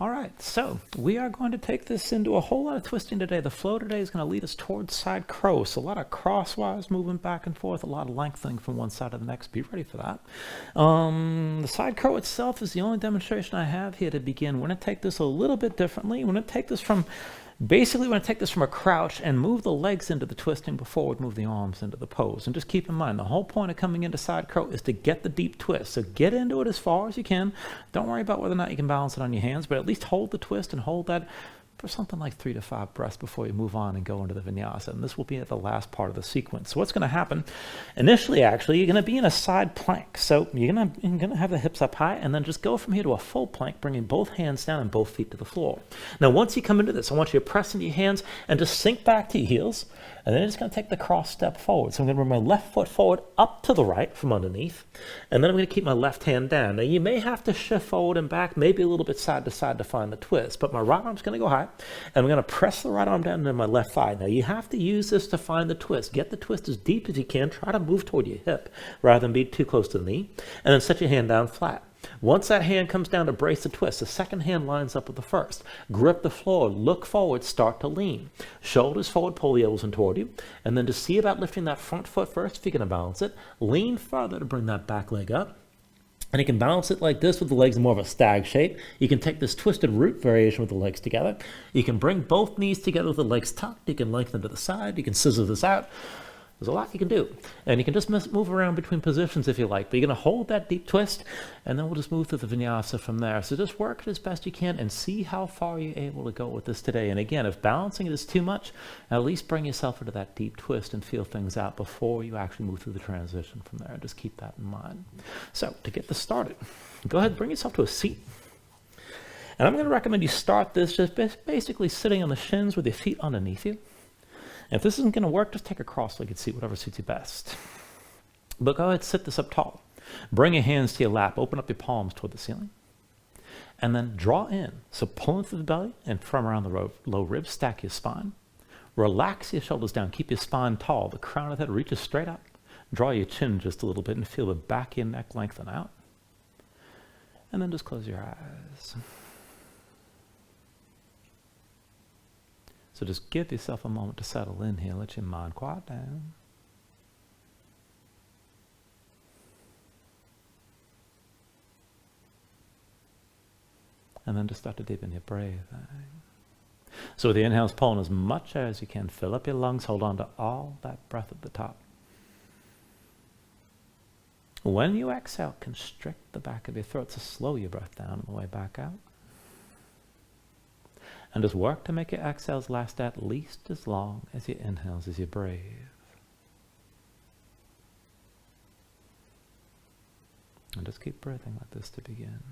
All right, so we are going to take this into a whole lot of twisting today. The flow today is going to lead us towards side crow. So a lot of crosswise moving back and forth, a lot of lengthening from one side to the next. Be ready for that. The side crow itself is the only demonstration I have here to begin. We're going to take this a little bit differently. We're going to take this from Basically, we're going to take this from a crouch and move the legs into the twisting before we move the arms into the pose. And just keep in mind, the whole point of coming into side crow is to get the deep twist. So get into it as far as you can. Don't worry about whether or not you can balance it on your hands, but at least hold the twist and hold that for something like 3 to 5 breaths before you move on and go into the vinyasa. And this will be at the last part of the sequence. So what's going to happen? Initially, actually, you're going to be in a side plank. So you're going to have the hips up high and then just go from here to a full plank, bringing both hands down and both feet to the floor. Now, once you come into this, I want you to press into your hands and just sink back to your heels. And then you're just going to take the cross step forward. So I'm going to bring my left foot forward up to the right from underneath. And then I'm going to keep my left hand down. Now, you may have to shift forward and back, maybe a little bit side to side to find the twist. But my right arm's going to go high. And I'm going to press the right arm down into my left thigh. Now, you have to use this to find the twist. Get the twist as deep as you can. Try to move toward your hip rather than be too close to the knee. And then set your hand down flat. Once that hand comes down to brace the twist, the second hand lines up with the first. Grip the floor, look forward, start to lean. Shoulders forward, pull the elbows in toward you. And then to see about lifting that front foot first, if you're going to balance it. Lean further to bring that back leg up. And you can balance it like this with the legs in more of a stag shape. You can take this twisted root variation with the legs together. You can bring both knees together with the legs tucked. You can lengthen to the side. You can scissor this out. There's a lot you can do. And you can just move around between positions if you like. But you're going to hold that deep twist, and then we'll just move through the vinyasa from there. So just work it as best you can and see how far you're able to go with this today. And again, if balancing it is too much, at least bring yourself into that deep twist and feel things out before you actually move through the transition from there. Just keep that in mind. So to get this started, go ahead and bring yourself to a seat. And I'm going to recommend you start this just basically sitting on the shins with your feet underneath you. If this isn't going to work, just take a cross-legged seat, whatever suits you best. But go ahead, sit this up tall. Bring your hands to your lap. Open up your palms toward the ceiling. And then draw in. So pull in through the belly and from around the low ribs, stack your spine. Relax your shoulders down. Keep your spine tall. The crown of the head reaches straight up. Draw your chin just a little bit and feel the back of your neck lengthen out. And then just close your eyes. So just give yourself a moment to settle in here. Let your mind quiet down. And then just start to deepen your breathing. So with the inhales, pull in as much air as you can. Fill up your lungs. Hold on to all that breath at the top. When you exhale, constrict the back of your throat to slow your breath down on the way back out. And just work to make your exhales last at least as long as your inhales as you breathe. And just keep breathing like this to begin.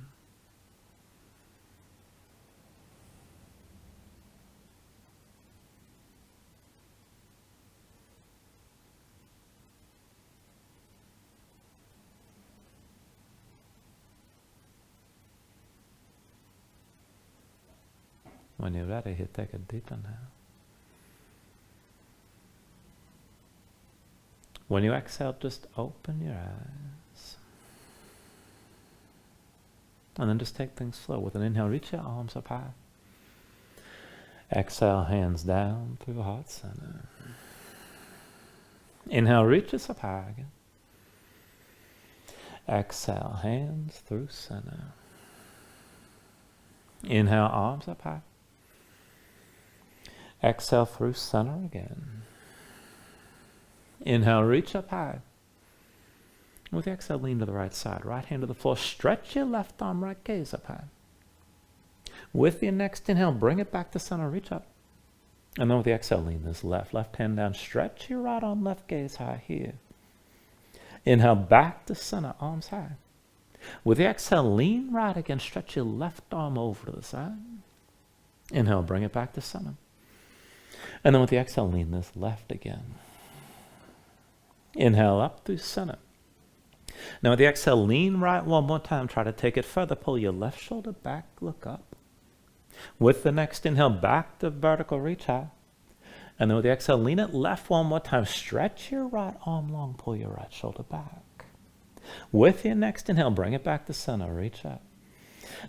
When you're ready, you take a deep inhale. When you exhale, just open your eyes. And then just take things slow. With an inhale, reach your arms up high. Exhale, hands down through heart center. Inhale, reach us up high again. Exhale, hands through center. Inhale, arms up high. Exhale through center again. Inhale, reach up high. With the exhale, lean to the right side. Right hand to the floor. Stretch your left arm, right gaze up high. With your next inhale, bring it back to center. Reach up. And then with the exhale, lean this left hand down. Stretch your right arm, left gaze high here. Inhale, back to center, arms high. With the exhale, lean right again. Stretch your left arm over to the side. Inhale, bring it back to center. And then with the exhale, lean this left again. Inhale up through center. Now with the exhale, lean right one more time. Try to take it further. Pull your left shoulder back, look up. With the next inhale, back to vertical, reach high. And then with the exhale, lean it left one more time. Stretch your right arm long, pull your right shoulder back. With your next inhale, bring it back to center, reach up.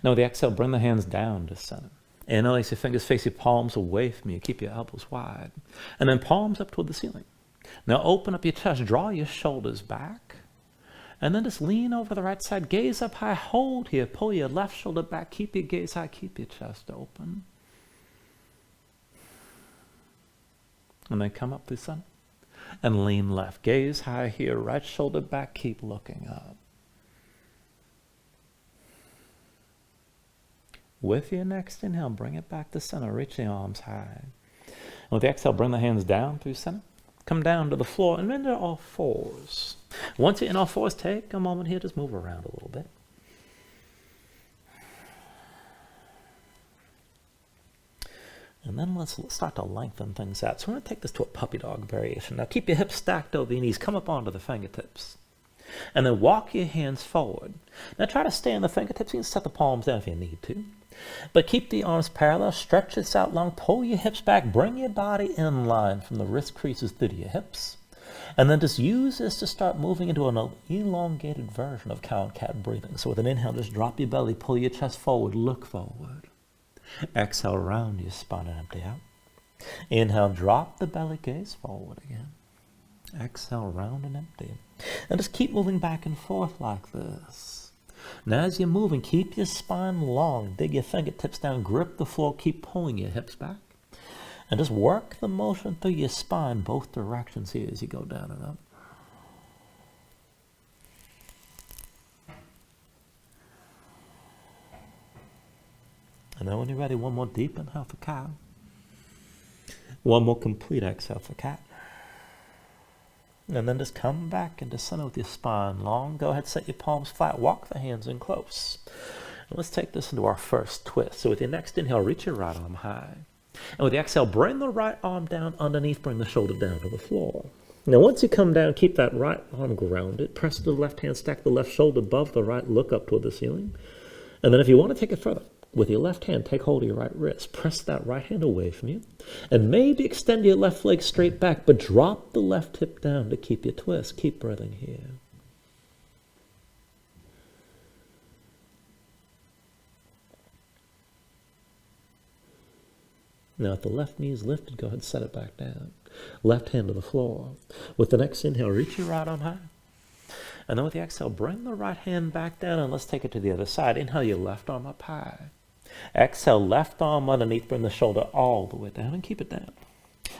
Now with the exhale, bring the hands down to center. Inhale, your fingers face your palms away from you. Keep your elbows wide. And then palms up toward the ceiling. Now open up your chest, draw your shoulders back. And then just lean over the right side, gaze up high, hold here, pull your left shoulder back, keep your gaze high, keep your chest open. And then come up through center. And lean left, gaze high here, right shoulder back, keep looking up. With your next inhale, bring it back to center, reach the arms high. And with the exhale, bring the hands down through center. Come down to the floor and into all fours. Once you're in all fours, take a moment here, just move around a little bit. And then let's start to lengthen things out. So we're going to take this to a puppy dog variation. Now keep your hips stacked over your knees, come up onto the fingertips. And then walk your hands forward. Now try to stay on the fingertips. You can set the palms down if you need to. But keep the arms parallel, stretch this out long, pull your hips back, bring your body in line from the wrist creases through to your hips. And then just use this to start moving into an elongated version of cow and cat breathing. So with an inhale, just drop your belly, pull your chest forward, look forward. Exhale, round your spine and empty out. Inhale, drop the belly, gaze forward again. Exhale, round and empty. And just keep moving back and forth like this. Now as you're moving, keep your spine long. Dig your fingertips down, grip the floor, keep pulling your hips back. And just work the motion through your spine, both directions here as you go down and up. And then when you're ready, one more deep inhale for cow. One more complete exhale for cat. And then just come back into center with your spine long. Go ahead, set your palms flat, walk the hands in close. And let's take this into our first twist. So with your next inhale, reach your right arm high. And with the exhale, bring the right arm down underneath, bring the shoulder down to the floor. Now once you come down, keep that right arm grounded. Press the left hand, stack the left shoulder above the right, look up toward the ceiling. And then if you want to take it further, with your left hand, take hold of your right wrist. Press that right hand away from you. And maybe extend your left leg straight back, but drop the left hip down to keep your twist. Keep breathing here. Now if the left knee is lifted, go ahead and set it back down. Left hand to the floor. With the next inhale, reach your right arm high. And then with the exhale, bring the right hand back down and let's take it to the other side. Inhale your left arm up high. Exhale, left arm underneath, bring the shoulder all the way down and keep it down.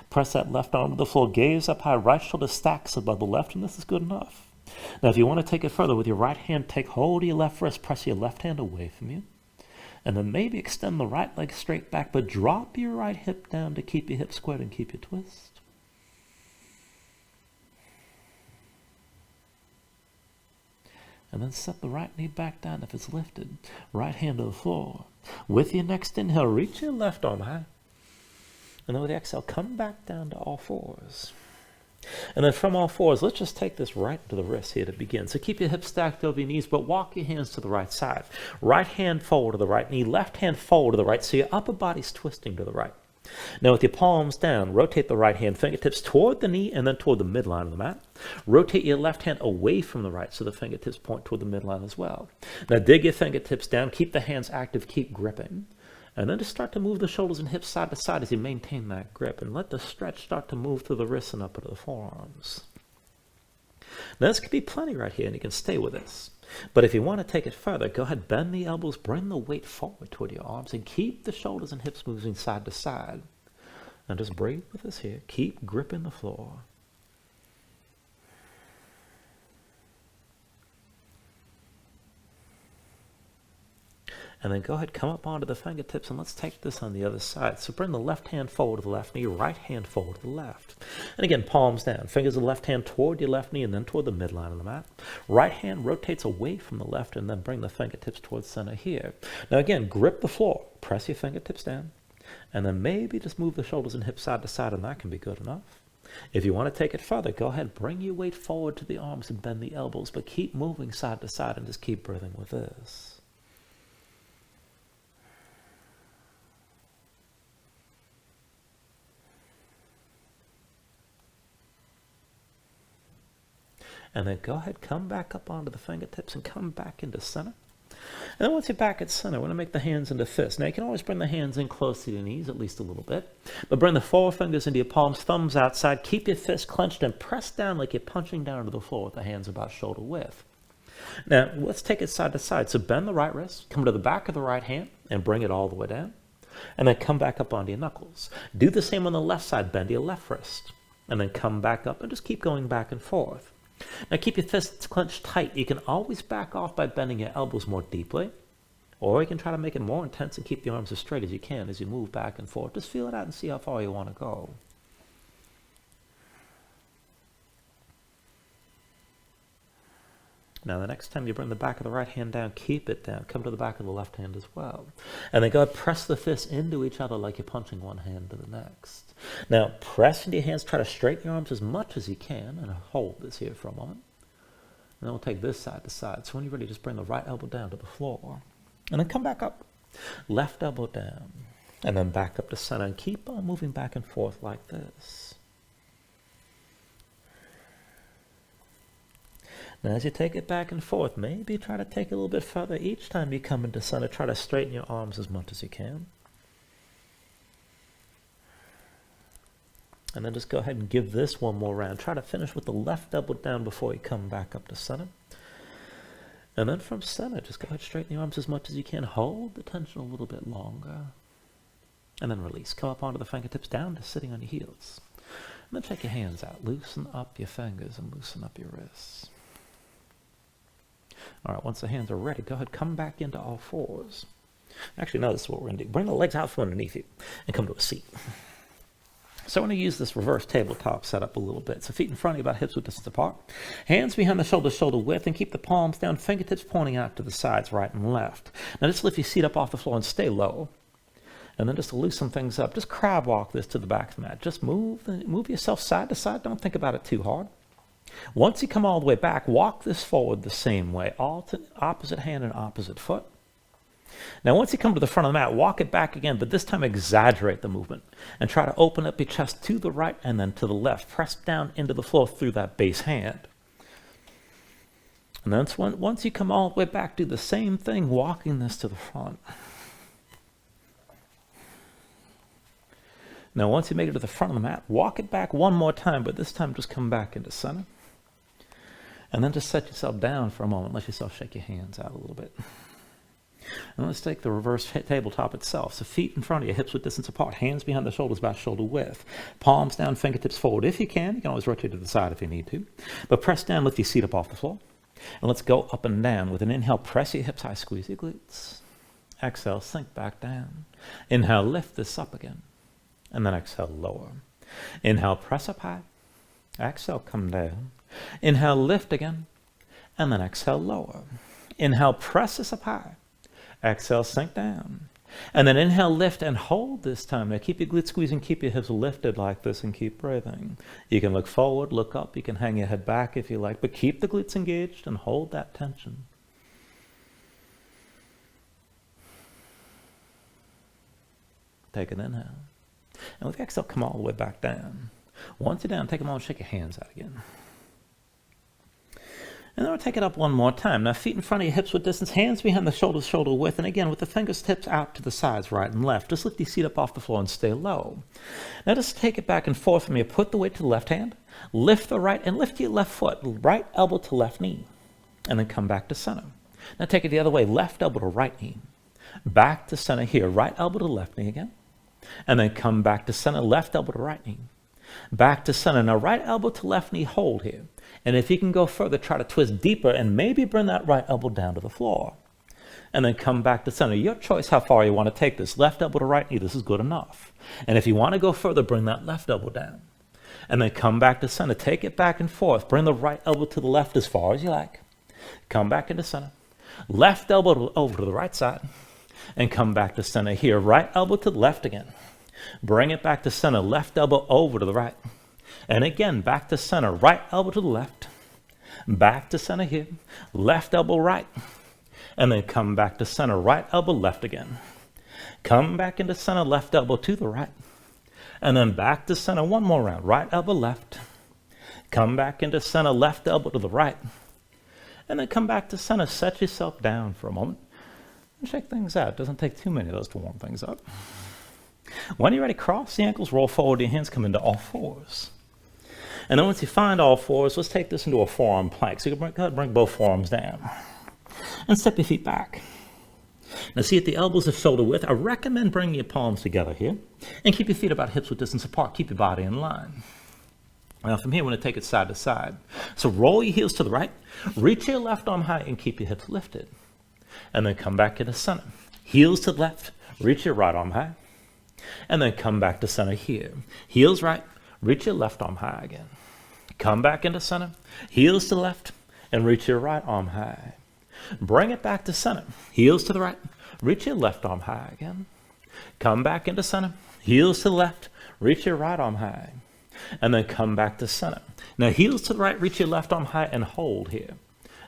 Press that left arm to the floor, gaze up high, right shoulder stacks above the left, and this is good enough. Now if you want to take it further, with your right hand, take hold of your left wrist, press your left hand away from you. And then maybe extend the right leg straight back, but drop your right hip down to keep your hip squared and keep your twist. And then set the right knee back down if it's lifted. Right hand to the floor. With your next inhale, reach your left arm high. And then with the exhale, come back down to all fours. And then from all fours, let's just take this right to the wrist here to begin. So keep your hips stacked over your knees, but walk your hands to the right side. Right hand forward to the right knee, left hand forward to the right, so your upper body's twisting to the right. Now with your palms down, rotate the right hand fingertips toward the knee and then toward the midline of the mat. Rotate your left hand away from the right so the fingertips point toward the midline as well. Now dig your fingertips down, keep the hands active, keep gripping. And then just start to move the shoulders and hips side to side as you maintain that grip. And let the stretch start to move through the wrists and up into the forearms. Now this could be plenty right here and you can stay with this. But if you want to take it further, go ahead, bend the elbows, bring the weight forward toward your arms, and keep the shoulders and hips moving side to side. And just breathe with us here. Keep gripping the floor. And then go ahead, come up onto the fingertips, and let's take this on the other side. So bring the left hand forward to the left knee, right hand forward to the left. And again, palms down. Fingers of the left hand toward your left knee and then toward the midline of the mat. Right hand rotates away from the left and then bring the fingertips towards center here. Now again, grip the floor. Press your fingertips down. And then maybe just move the shoulders and hips side to side, and that can be good enough. If you want to take it further, go ahead, bring your weight forward to the arms and bend the elbows, but keep moving side to side and just keep breathing with this. And then go ahead, come back up onto the fingertips and come back into center. And then once you're back at center, we're going to make the hands into fists. Now you can always bring the hands in close to your knees, at least a little bit. But bring the forefingers into your palms, thumbs outside. Keep your fists clenched and press down like you're punching down to the floor with the hands about shoulder width. Now let's take it side to side. So bend the right wrist, come to the back of the right hand, and bring it all the way down. And then come back up onto your knuckles. Do the same on the left side. Bend your left wrist. And then come back up and just keep going back and forth. Now keep your fists clenched tight. You can always back off by bending your elbows more deeply, or you can try to make it more intense and keep the arms as straight as you can as you move back and forth. Just feel it out and see how far you want to go. Now the next time you bring the back of the right hand down, keep it down. Come to the back of the left hand as well. And then go ahead, press the fists into each other like you're punching one hand to the next. Now press into your hands, try to straighten your arms as much as you can, and hold this here for a moment. And then we'll take this side to side. So when you're ready, just bring the right elbow down to the floor. And then come back up. Left elbow down. And then back up to center. And keep on moving back and forth like this. Now as you take it back and forth, maybe try to take it a little bit further each time you come into center. Try to straighten your arms as much as you can. And then just go ahead and give this one more round. Try to finish with the left elbow down before you come back up to center. And then from center, just go ahead and straighten your arms as much as you can. Hold the tension a little bit longer. And then release. Come up onto the fingertips, down to sitting on your heels. And then take your hands out. Loosen up your fingers and loosen up your wrists. All right, once the hands are ready, go ahead, come back into all fours. Actually, no, this is what we're going to do. Bring the legs out from underneath you and come to a seat. So I'm going to use this reverse tabletop setup a little bit. So feet in front of you, about hips width distance apart. Hands behind the shoulders, shoulder width, and keep the palms down, fingertips pointing out to the sides, right and left. Now just lift your seat up off the floor and stay low. And then just to loosen things up, just crab walk this to the back of the mat. Just move yourself side to side. Don't think about it too hard. Once you come all the way back, walk this forward the same way, opposite hand and opposite foot. Now once you come to the front of the mat, walk it back again, but this time exaggerate the movement and try to open up your chest to the right and then to the left. Press down into the floor through that base hand. And then once you come all the way back, do the same thing, walking this to the front. Now once you make it to the front of the mat, walk it back one more time, but this time just come back into center. And then just set yourself down for a moment. Let yourself shake your hands out a little bit. And let's take the reverse tabletop itself. So feet in front of you, hips width distance apart, hands behind the shoulders, about shoulder width. Palms down, fingertips forward. If you can always rotate to the side if you need to. But press down, lift your seat up off the floor. And let's go up and down. With an inhale, press your hips high, squeeze your glutes. Exhale, sink back down. Inhale, lift this up again. And then exhale, lower. Inhale, press up high. Exhale, come down. Inhale, lift again. And then exhale, lower. Inhale, press this up high. Exhale, sink down. And then inhale, lift and hold this time. Now keep your glutes squeezing, keep your hips lifted like this and keep breathing. You can look forward, look up. You can hang your head back if you like, but keep the glutes engaged and hold that tension. Take an inhale. And with the exhale, come all the way back down. Once you're down, take a moment, shake your hands out again. And then we'll take it up one more time. Now feet in front of your hips width distance, hands behind the shoulders, shoulder width, and again with the fingertips out to the sides, right and left. Just lift your seat up off the floor and stay low. Now just take it back and forth from you. Put the weight to the left hand, lift the right, and lift your left foot, right elbow to left knee, and then come back to center. Now take it the other way, left elbow to right knee, back to center here, right elbow to left knee again, and then come back to center, left elbow to right knee, back to center. Now right elbow to left knee, hold here. And if you can go further, try to twist deeper and maybe bring that right elbow down to the floor. And then come back to center. Your choice how far you want to take this. Left elbow to right knee, this is good enough. And if you want to go further, bring that left elbow down. And then come back to center. Take it back and forth. Bring the right elbow to the left as far as you like. Come back into center. Left elbow over to the right side. And come back to center here. Right elbow to the left again. Bring it back to center. Left elbow over to the right. And again, back to center, right elbow to the left, back to center here, left elbow right, and then come back to center, right elbow left again. Come back into center, left elbow to the right, and then back to center one more round, right elbow left, come back into center, left elbow to the right, and then come back to center. Set yourself down for a moment. and shake things out. Doesn't take too many of those to warm things up. When you're ready, cross the ankles, roll forward, your hands come into all fours. And then once you find all fours, let's take this into a forearm plank. So you can go ahead and bring both forearms down. And step your feet back. Now see at the elbows of shoulder width, I recommend bringing your palms together here. And keep your feet about hips width distance apart. Keep your body in line. Now from here, we're going to take it side to side. So roll your heels to the right, reach your left arm high, and keep your hips lifted. And then come back into center. Heels to the left, reach your right arm high. And then come back to center here. Heels right, reach your left arm high again. Come back into center, heels to the left, and reach your right arm high. Bring it back to center, heels to the right, reach your left arm high again. Come back into center, heels to the left, reach your right arm high. And then come back to center. Now heels to the right, reach your left arm high and hold here.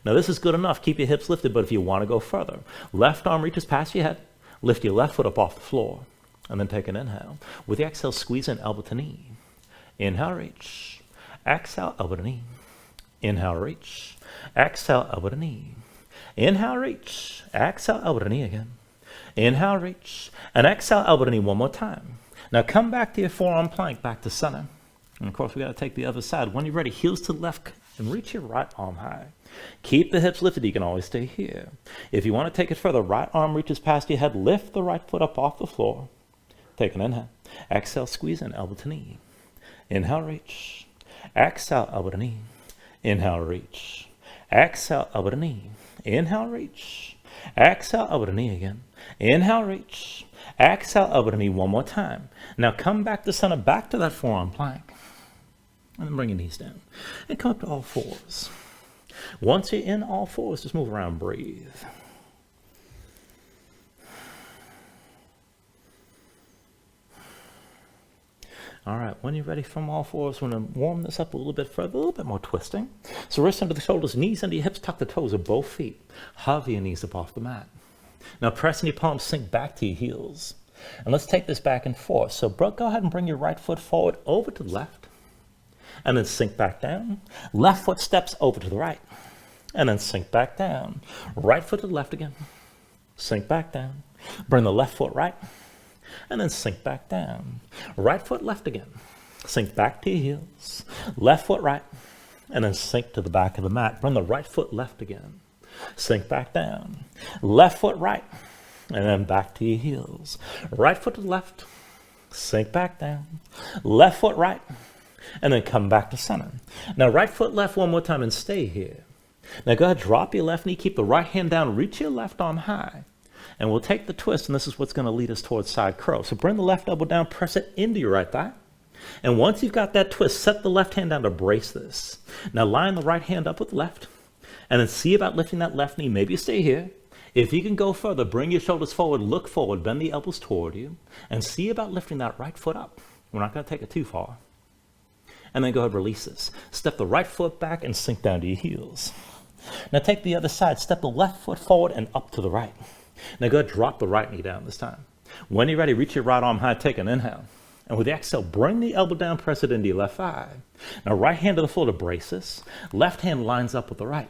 Now this is good enough, keep your hips lifted, but if you want to go further, left arm reaches past your head, lift your left foot up off the floor, and then take an inhale. With the exhale, squeeze in elbow to knee. Inhale, reach. Exhale, elbow to knee. Inhale, reach. Exhale, elbow to knee. Inhale, reach. Exhale, elbow to knee again. Inhale, reach. And exhale, elbow to knee one more time. Now come back to your forearm plank, back to center. And of course, we got to take the other side. When you're ready, heels to the left and reach your right arm high. Keep the hips lifted. You can always stay here. If you want to take it further, right arm reaches past your head. Lift the right foot up off the floor. Take an inhale. Exhale, squeeze in, elbow to knee. Inhale, reach. Exhale, elbow to knee. Inhale, reach. Exhale, elbow to knee. Inhale, reach. Exhale, elbow to knee again. Inhale, reach. Exhale, elbow to knee one more time. Now come back to center, back to that forearm plank. And then bring your knees down. And come up to all fours. Once you're in all fours, just move around, breathe. All right, when you're ready from all fours, we're going to warm this up a little bit further, a little bit more twisting. So wrists under the shoulders, knees under your hips, tuck the toes of both feet. Hover your knees up off the mat. Now pressing your palms, sink back to your heels. And let's take this back and forth. So go ahead and bring your right foot forward over to the left. And then sink back down. Left foot steps over to the right. And then sink back down. Right foot to the left again. Sink back down. Bring the left foot right. And then sink back down. Right foot left again. Sink back to your heels. Left foot right. And then sink to the back of the mat. Bring the right foot left again. Sink back down. Left foot right. And then back to your heels. Right foot to the left. Sink back down. Left foot right. And then come back to center. Now right foot left one more time and stay here. Now go ahead, drop your left knee. Keep the right hand down. Reach your left arm high. And we'll take the twist, and this is what's going to lead us towards side curl. So bring the left elbow down, press it into your right thigh. And once you've got that twist, set the left hand down to brace this. Now line the right hand up with the left, and then see about lifting that left knee. Maybe you stay here. If you can go further, bring your shoulders forward, look forward, bend the elbows toward you, and see about lifting that right foot up. We're not going to take it too far. And then go ahead and release this. Step the right foot back and sink down to your heels. Now take the other side, step the left foot forward and up to the right. Now go ahead, drop the right knee down this time. When you're ready, reach your right arm high, take an inhale. And with the exhale, bring the elbow down, press it into your left thigh. Now right hand to the floor to brace this. Left hand lines up with the right.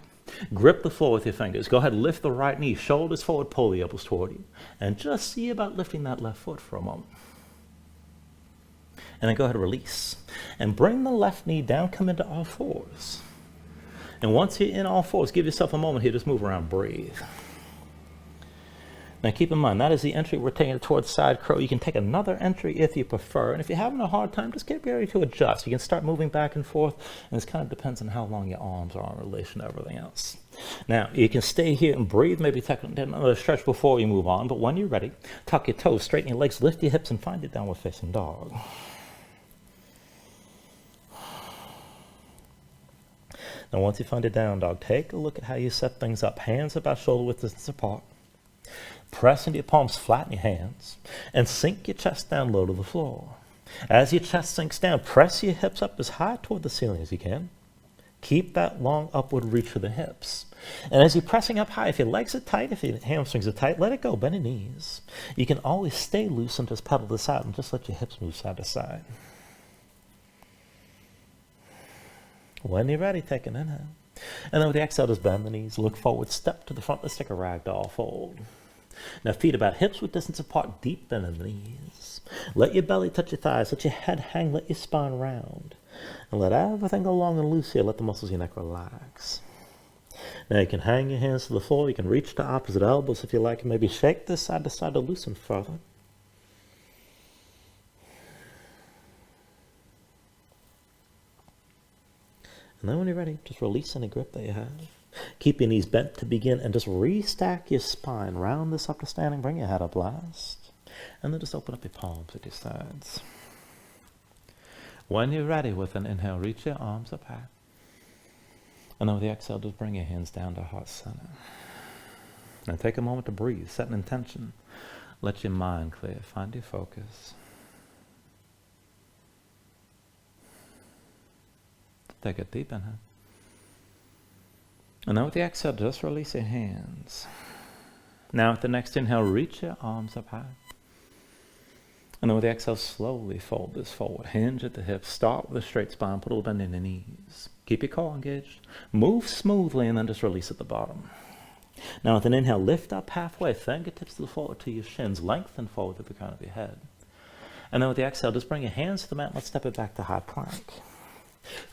Grip the floor with your fingers. Go ahead, lift the right knee, shoulders forward, pull the elbows toward you. And just see about lifting that left foot for a moment. And then go ahead and release. And bring the left knee down, come into all fours. And once you're in all fours, give yourself a moment here, just move around, breathe. Now keep in mind, that is the entry. We're taking it towards side curl. You can take another entry if you prefer. And if you're having a hard time, just get ready to adjust. You can start moving back and forth. And this kind of depends on how long your arms are in relation to everything else. Now, you can stay here and breathe, maybe take another stretch before you move on. But when you're ready, tuck your toes, straighten your legs, lift your hips, and find your downward facing dog. Now, once you find a down dog, take a look at how you set things up. Hands about shoulder width distance apart. Press into your palms, flatten your hands, and sink your chest down low to the floor. As your chest sinks down, press your hips up as high toward the ceiling as you can. Keep that long upward reach for the hips. And as you're pressing up high, if your legs are tight, if your hamstrings are tight, let it go, bend your knees. You can always stay loose and just pedal this out and just let your hips move side to side. When you're ready, take an inhale. And then with the exhale, just bend the knees, look forward, step to the front. Let's take a ragdoll fold. Now feet about hips with distance apart, deep bend in the knees. Let your belly touch your thighs, let your head hang, let your spine round. And let everything go long and loose here, let the muscles of your neck relax. Now you can hang your hands to the floor, you can reach to opposite elbows if you like, and maybe shake this side to side to loosen further. And then when you're ready, just release any grip that you have. Keep your knees bent to begin and just restack your spine. Round this up to standing, bring your head up last. And then just open up your palms at your sides. When you're ready with an inhale, reach your arms up high. And then with the exhale, just bring your hands down to heart center. Now take a moment to breathe, set an intention. Let your mind clear, find your focus. Take a deep inhale. And now with the exhale, just release your hands. Now with the next inhale, reach your arms up high. And then with the exhale, slowly fold this forward. Hinge at the hips. Start with a straight spine. Put a little bend in the knees. Keep your core engaged. Move smoothly and then just release at the bottom. Now with an inhale, lift up halfway. Fingertips to the floor to your shins. Lengthen forward to the crown of your head. And then with the exhale, just bring your hands to the mat. Let's step it back to high plank.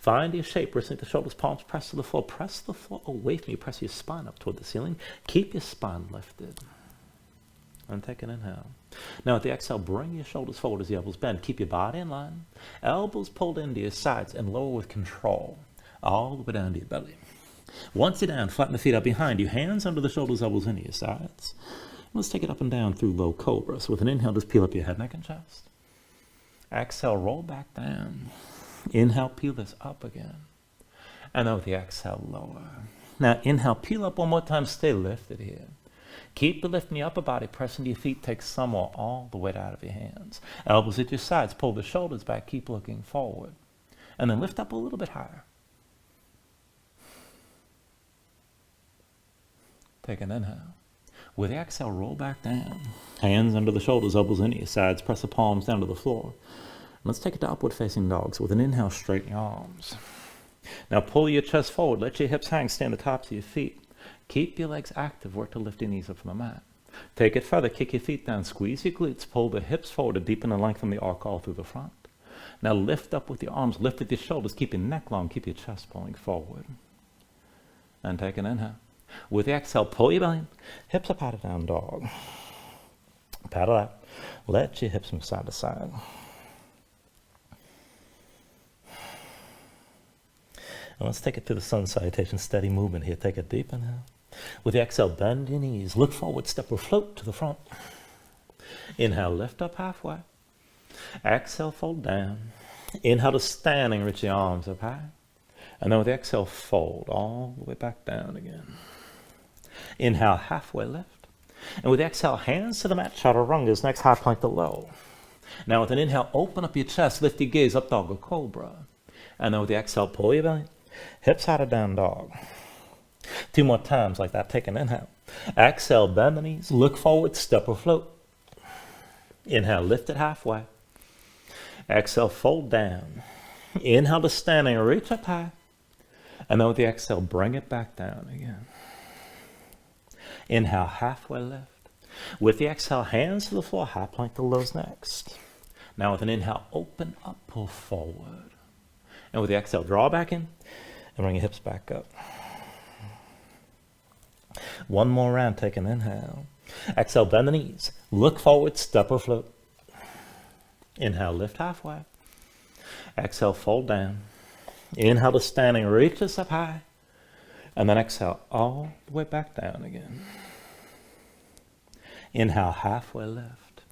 Find your shape, wrists the shoulders, palms press to the floor. Press the floor away from you. Press your spine up toward the ceiling. Keep your spine lifted. And take an inhale. Now with the exhale, bring your shoulders forward as the elbows bend. Keep your body in line. Elbows pulled into your sides and lower with control. All the way down to your belly. Once you're down, flatten the feet out behind you. Hands under the shoulders, elbows into your sides. Let's take it up and down through low cobra. So with an inhale, just peel up your head, neck, and chest. Exhale, roll back down. Inhale, peel this up again. And then with the exhale, lower. Now inhale, peel up one more time. Stay lifted here. Keep the lift in your upper body. Press into your feet. Take some or all the weight out of your hands. Elbows at your sides. Pull the shoulders back. Keep looking forward. And then lift up a little bit higher. Take an inhale. With the exhale, roll back down. Hands under the shoulders, elbows into your sides. Press the palms down to the floor. Let's take it to upward facing dogs. With an inhale, straighten your arms. Now pull your chest forward. Let your hips hang. Stand the tops of your feet. Keep your legs active. Work to lift your knees up from the mat. Take it further. Kick your feet down. Squeeze your glutes. Pull the hips forward to deepen and lengthen the arc all through the front. Now lift up with your arms. Lift with your shoulders. Keep your neck long. Keep your chest pulling forward. And take an inhale. With the exhale, pull your belly. Hips up, pat it down, dog. Paddle out. Let your hips move side to side. And let's take it to the sun salutation. Steady movement here. Take a deep inhale. With the exhale, bend your knees. Look forward, step or float to the front. Inhale, lift up halfway. Exhale, fold down. Inhale to standing, reach your arms up high. And then with the exhale, fold all the way back down again. Inhale, halfway lift. And with the exhale, hands to the mat, chaturangas, next high plank to low. Now with an inhale, open up your chest, lift your gaze up, dog or cobra. And then with the exhale, pull your belly. Hips out of down dog. 2 more times like that. Take an inhale. Exhale, bend the knees. Look forward, step or float. Inhale, lift it halfway. Exhale, fold down. Inhale to standing, reach up high. And then with the exhale, bring it back down again. Inhale, halfway lift. With the exhale, hands to the floor, high plank to lows next. Now with an inhale, open up, pull forward. And with the exhale, draw back in and bring your hips back up. One more round, take an inhale. Exhale, bend the knees. Look forward, step or float. Inhale, lift halfway. Exhale, fold down. Inhale to standing, reach us up high. And then exhale all the way back down again. Inhale, halfway lift.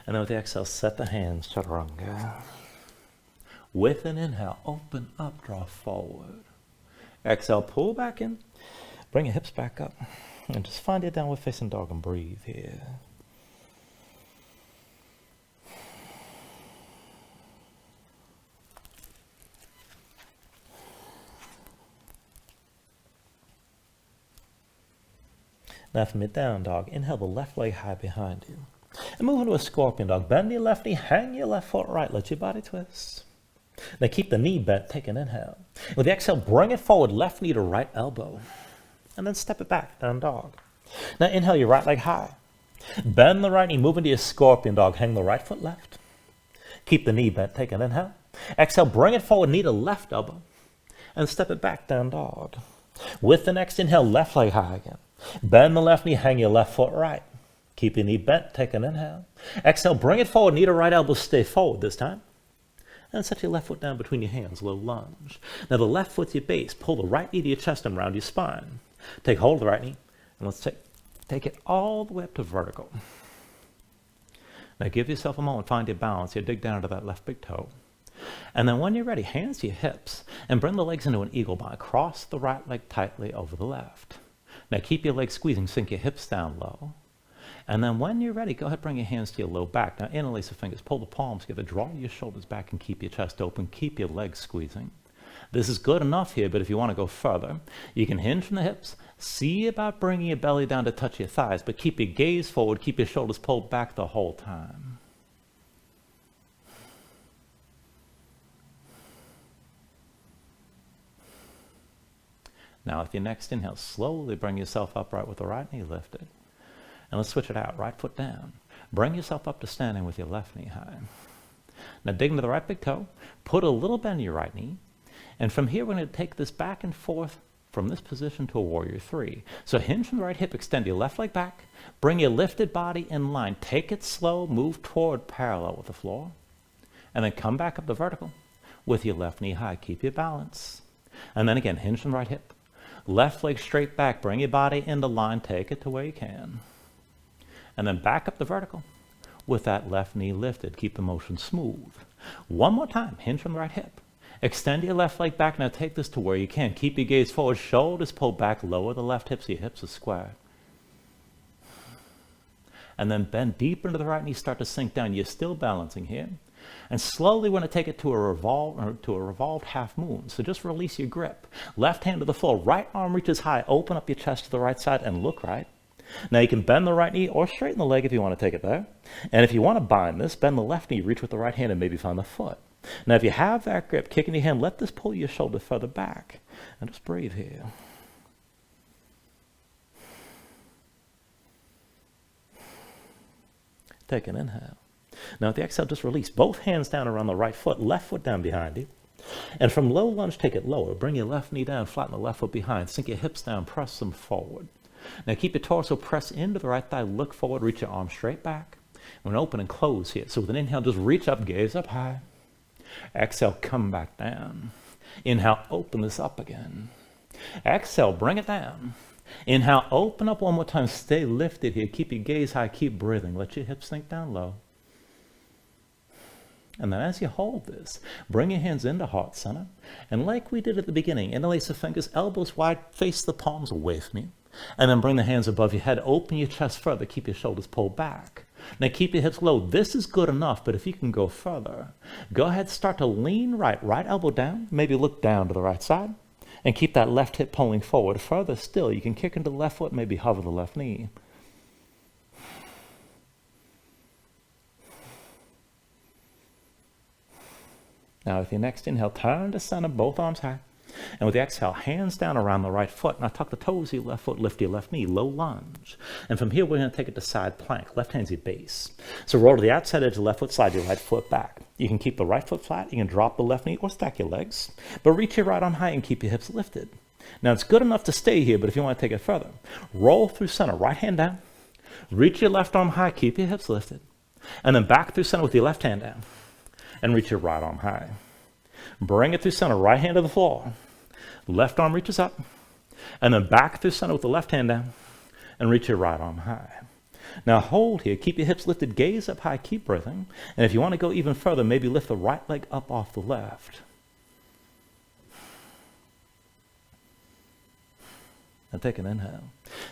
And then with the exhale, set the hands, chaturanga. With an inhale, open up, draw forward. Exhale, pull back in. Bring your hips back up. And just find your downward facing dog and breathe here. Now from your down dog, inhale the left leg high behind you. And move into a scorpion dog. Bend your left knee, hang your left foot right. Let your body twist. Now keep the knee bent, take an inhale. With the exhale, bring it forward, left knee to right elbow. And then step it back, down dog. Now inhale your right leg high. Bend the right knee, move into your scorpion dog. Hang the right foot left. Keep the knee bent. Take an inhale. Exhale, bring it forward, knee to left elbow. And step it back, down dog. With the next inhale, left leg high again. Bend the left knee, hang your left foot right. Keep your knee bent. Take an inhale. Exhale, bring it forward, knee to right elbow. Stay forward this time. And set your left foot down between your hands, low lunge. Now the left foot's your base. Pull the right knee to your chest and round your spine. Take hold of the right knee, and let's take it all the way up to vertical. Now give yourself a moment, find your balance here, dig down to that left big toe. And then when you're ready, hands to your hips, and bring the legs into an eagle bind. Cross the right leg tightly over the left. Now keep your legs squeezing, sink your hips down low. And then when you're ready, go ahead, bring your hands to your low back. Now interlace the fingers, pull the palms together, draw your shoulders back and keep your chest open, keep your legs squeezing. This is good enough here, but if you want to go further, you can hinge from the hips, see about bringing your belly down to touch your thighs, but keep your gaze forward, keep your shoulders pulled back the whole time. Now with your next inhale, slowly bring yourself upright with the right knee lifted. And let's switch it out, right foot down. Bring yourself up to standing with your left knee high. Now dig into the right big toe, put a little bend in your right knee, and from here we're going to take this back and forth from this position to a warrior three. So hinge from the right hip, extend your left leg back, bring your lifted body in line, take it slow, move toward parallel with the floor, and then come back up to vertical with your left knee high. Keep your balance. And then again, hinge from the right hip, left leg straight back, bring your body into line, take it to where you can. And then back up the vertical with that left knee lifted. Keep the motion smooth. One more time, hinge from the right hip. Extend your left leg back. Now take this to where you can. Keep your gaze forward, shoulders pulled back, lower the left hip so your hips are square. And then bend deeper into the right knee, start to sink down. You're still balancing here. And slowly we're going to take it to a revolved half moon. So just release your grip. Left hand to the floor, right arm reaches high. Open up your chest to the right side and look right. Now you can bend the right knee or straighten the leg if you want to take it there. And if you want to bind this, bend the left knee, reach with the right hand and maybe find the foot. Now if you have that grip, kick in your hand, let this pull your shoulder further back. And just breathe here. Take an inhale. Now with the exhale, just release both hands down around the right foot, left foot down behind you. And from low lunge, take it lower. Bring your left knee down, flatten the left foot behind. Sink your hips down, press them forward. Now keep your torso pressed into the right thigh, look forward, reach your arms straight back. We're going to open and close here. So with an inhale, just reach up, gaze up high. Exhale, come back down. Inhale, open this up again. Exhale, bring it down. Inhale, open up one more time, stay lifted here. Keep your gaze high, keep breathing. Let your hips sink down low. And then as you hold this, bring your hands into heart center. And like we did at the beginning, interlace the fingers, elbows wide, face the palms away from you. And then bring the hands above your head, open your chest further, keep your shoulders pulled back. Now keep your hips low. This is good enough, but if you can go further, go ahead, start to lean right elbow down, maybe look down to the right side, and keep that left hip pulling forward. Further still, you can kick into the left foot, maybe hover the left knee. Now with your next inhale, turn to center, both arms high. And with the exhale, hands down around the right foot. Now tuck the toes of your left foot, lift your left knee, low lunge. And from here, we're going to take it to side plank. Left hand's your base. So roll to the outside edge of the left foot, slide your right foot back. You can keep the right foot flat, you can drop the left knee or stack your legs. But reach your right arm high and keep your hips lifted. Now it's good enough to stay here, but if you want to take it further, roll through center, right hand down. Reach your left arm high, keep your hips lifted. And then back through center with your left hand down. And reach your right arm high. Bring it through center, right hand to the floor. Left arm reaches up, and then back through center with the left hand down, and reach your right arm high. Now hold here, keep your hips lifted, gaze up high, keep breathing. And if you want to go even further, maybe lift the right leg up off the left. And take an inhale.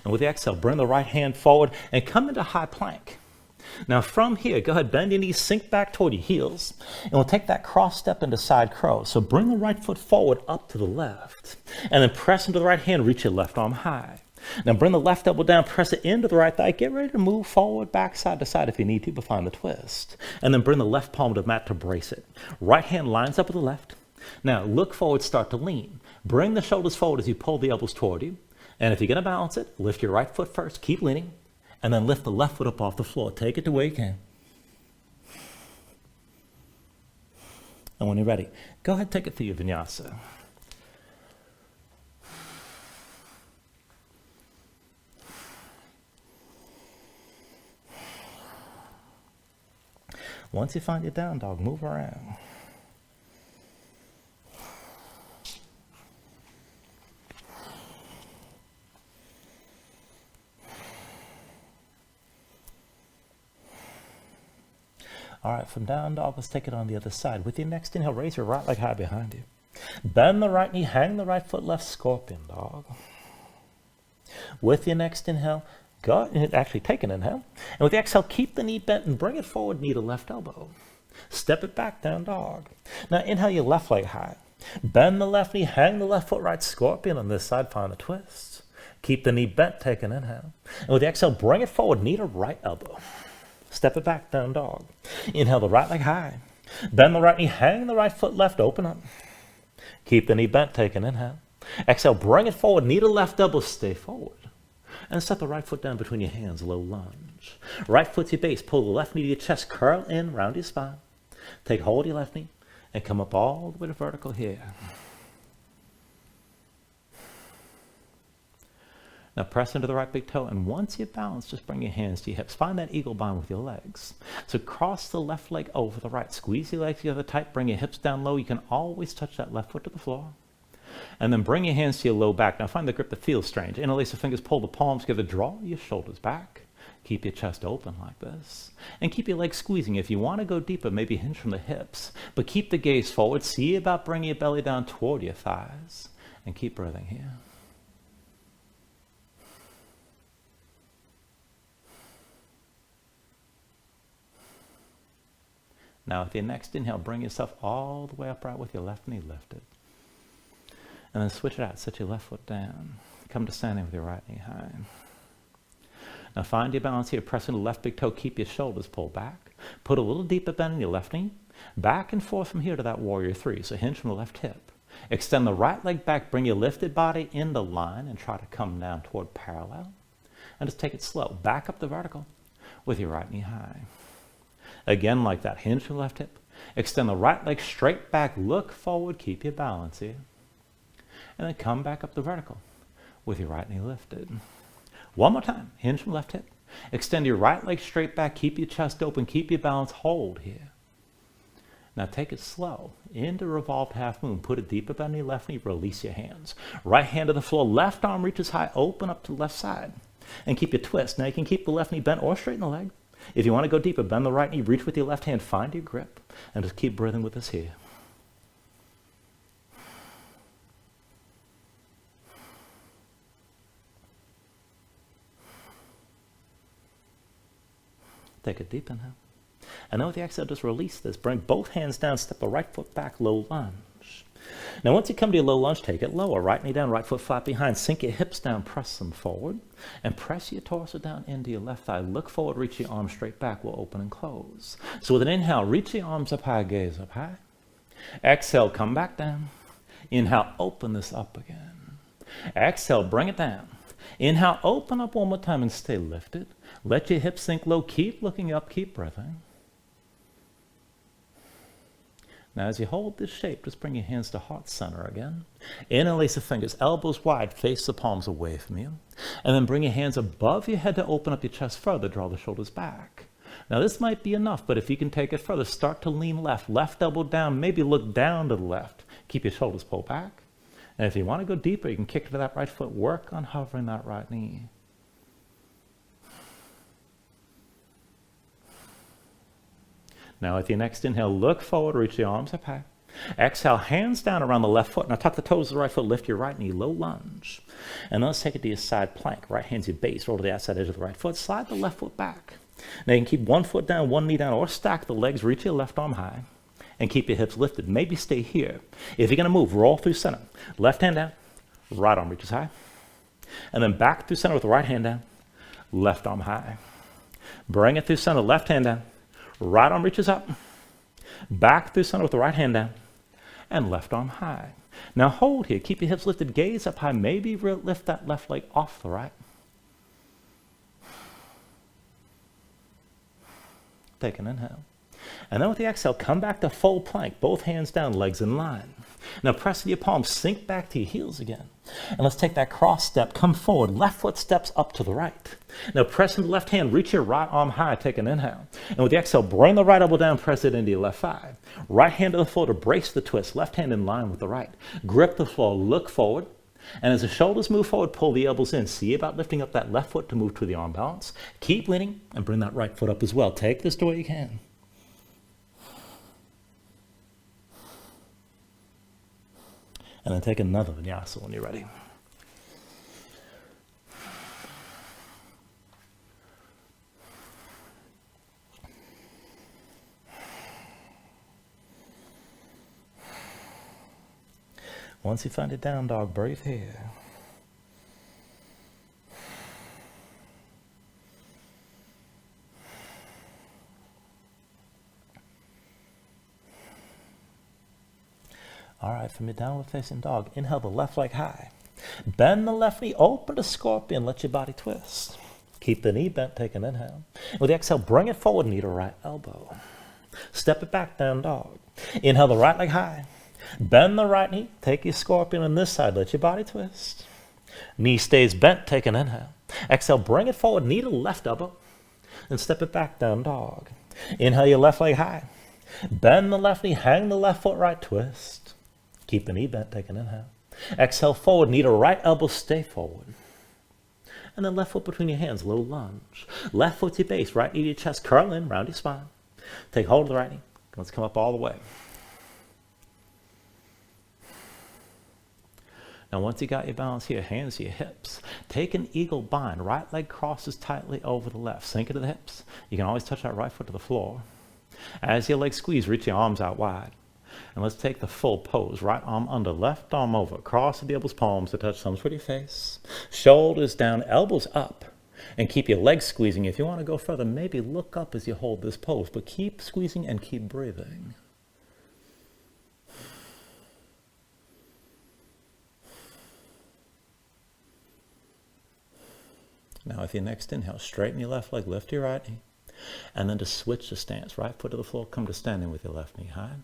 And with the exhale, bring the right hand forward and come into high plank. Now from here, go ahead, bend your knees, sink back toward your heels, and we'll take that cross step into side crow. So bring the right foot forward up to the left, and then press into the right hand, reach your left arm high. Now bring the left elbow down, press it into the right thigh, get ready to move forward, back, side to side if you need to, but find the twist. And then bring the left palm to the mat to brace it. Right hand lines up with the left. Now look forward, start to lean. Bring the shoulders forward as you pull the elbows toward you. And if you're going to balance it, lift your right foot first, keep leaning. And then lift the left foot up off the floor. Take it to where you can. And when you're ready, go ahead and take it through your vinyasa. Once you find your down dog, move around. All right, from down dog, let's take it on the other side. With your next inhale, raise your right leg high behind you. Bend the right knee, hang the right foot left, scorpion dog. With your next inhale, go ahead, actually take an inhale. And with the exhale, keep the knee bent and bring it forward, knee to left elbow. Step it back, down dog. Now inhale your left leg high. Bend the left knee, hang the left foot right, scorpion on this side, find the twist. Keep the knee bent, take an inhale. And with the exhale, bring it forward, knee to right elbow. Step it back, down dog. Inhale the right leg high. Bend the right knee, hang the right foot left, open up. Keep the knee bent, take an inhale. Exhale, bring it forward, knee to left elbow, stay forward. And set the right foot down between your hands, low lunge. Right foot's your base, pull the left knee to your chest, curl in, round your spine. Take hold of your left knee and come up all the way to vertical here. Now press into the right big toe, and once you balance, just bring your hands to your hips. Find that eagle bind with your legs. So cross the left leg over the right. Squeeze your legs together tight, bring your hips down low. You can always touch that left foot to the floor. And then bring your hands to your low back. Now find the grip that feels strange. Interlace the fingers, pull the palms together, draw your shoulders back. Keep your chest open like this. And keep your legs squeezing. If you want to go deeper, maybe hinge from the hips. But keep the gaze forward. See about bringing your belly down toward your thighs. And keep breathing here. Now with your next inhale, bring yourself all the way upright with your left knee lifted. And then switch it out, set your left foot down. Come to standing with your right knee high. Now find your balance here, press into the left big toe, keep your shoulders pulled back. Put a little deeper bend in your left knee. Back and forth from here to that warrior three, so hinge from the left hip. Extend the right leg back, bring your lifted body into line and try to come down toward parallel. And just take it slow, back up the vertical with your right knee high. Again, like that, hinge from the left hip. Extend the right leg straight back, look forward, keep your balance here. And then come back up the vertical with your right knee lifted. One more time, hinge from left hip. Extend your right leg straight back, keep your chest open, keep your balance, hold here. Now take it slow, into revolved half moon. Put it deeper bend your left knee, release your hands. Right hand to the floor, left arm reaches high, open up to the left side. And keep your twist. Now you can keep the left knee bent or straighten the leg. If you want to go deeper, bend the right knee, reach with your left hand, find your grip, and just keep breathing with us here. Take a deep inhale. And then with the exhale, just release this. Bring both hands down, step the right foot back, low lunge. Now once you come to your low lunge, take it lower. Right knee down, right foot flat behind. Sink your hips down, press them forward. And press your torso down into your left thigh. Look forward, reach your arms straight back. We'll open and close. So with an inhale, reach your arms up high, gaze up high. Exhale, come back down. Inhale, open this up again. Exhale, bring it down. Inhale, open up one more time and stay lifted. Let your hips sink low. Keep looking up, keep breathing. Now as you hold this shape, just bring your hands to heart center again. Interlace the fingers, elbows wide, face the palms away from you. And then bring your hands above your head to open up your chest further, draw the shoulders back. Now this might be enough, but if you can take it further, start to lean left, left elbow down, maybe look down to the left. Keep your shoulders pulled back. And if you want to go deeper, you can kick to that right foot, work on hovering that right knee. Now with your next inhale, look forward, reach the arms up high. Exhale, hands down around the left foot. Now tuck the toes of the right foot, lift your right knee, low lunge. And then let's take it to your side plank. Right hand's your base, roll to the outside edge of the right foot, slide the left foot back. Now you can keep one foot down, one knee down, or stack the legs, reach your left arm high, and keep your hips lifted. Maybe stay here. If you're gonna move, roll through center. Left hand down, right arm reaches high. And then back through center with the right hand down, left arm high. Bring it through center, left hand down. Right arm reaches up, back through center with the right hand down, and left arm high. Now hold here, keep your hips lifted, gaze up high, maybe lift that left leg off the right. Take an inhale. And then with the exhale, come back to full plank, both hands down, legs in line. Now press into your palms, sink back to your heels again. And let's take that cross step, come forward, left foot steps up to the right. Now press into the left hand, reach your right arm high, take an inhale. And with the exhale, bring the right elbow down, press it into your left thigh. Right hand to the floor to brace the twist, left hand in line with the right. Grip the floor, look forward. And as the shoulders move forward, pull the elbows in. See about lifting up that left foot to move to the arm balance. Keep leaning and bring that right foot up as well. Take this to where you can. And then take another vinyasa when you're ready. Once you find your down dog, breathe here. All right, from your downward facing dog, inhale the left leg high. Bend the left knee, open to scorpion, let your body twist. Keep the knee bent, take an inhale. With the exhale, bring it forward, knee to right elbow. Step it back, down dog. Inhale the right leg high. Bend the right knee, take your scorpion on this side, let your body twist. Knee stays bent, take an inhale. Exhale, bring it forward, knee to left elbow, and step it back, down dog. Inhale your left leg high. Bend the left knee, hang the left foot right, twist. Keep the knee bent, take an inhale. Exhale forward, knee to right elbow, stay forward. And then left foot between your hands, low lunge. Left foot to your base, right knee to your chest, curl in, round your spine. Take hold of the right knee. Let's come up all the way. Now once you got your balance here, hands to your hips. Take an eagle bind. Right leg crosses tightly over the left. Sink into the hips. You can always touch that right foot to the floor. As your legs squeeze, reach your arms out wide. And let's take the full pose. Right arm under, left arm over. Cross the elbows, palms to touch thumbs with your face. Shoulders down, elbows up. And keep your legs squeezing. If you want to go further, maybe look up as you hold this pose. But keep squeezing and keep breathing. Now with your next inhale, straighten your left leg, lift your right knee. And then just switch the stance. Right foot to the floor, come to standing with your left knee high.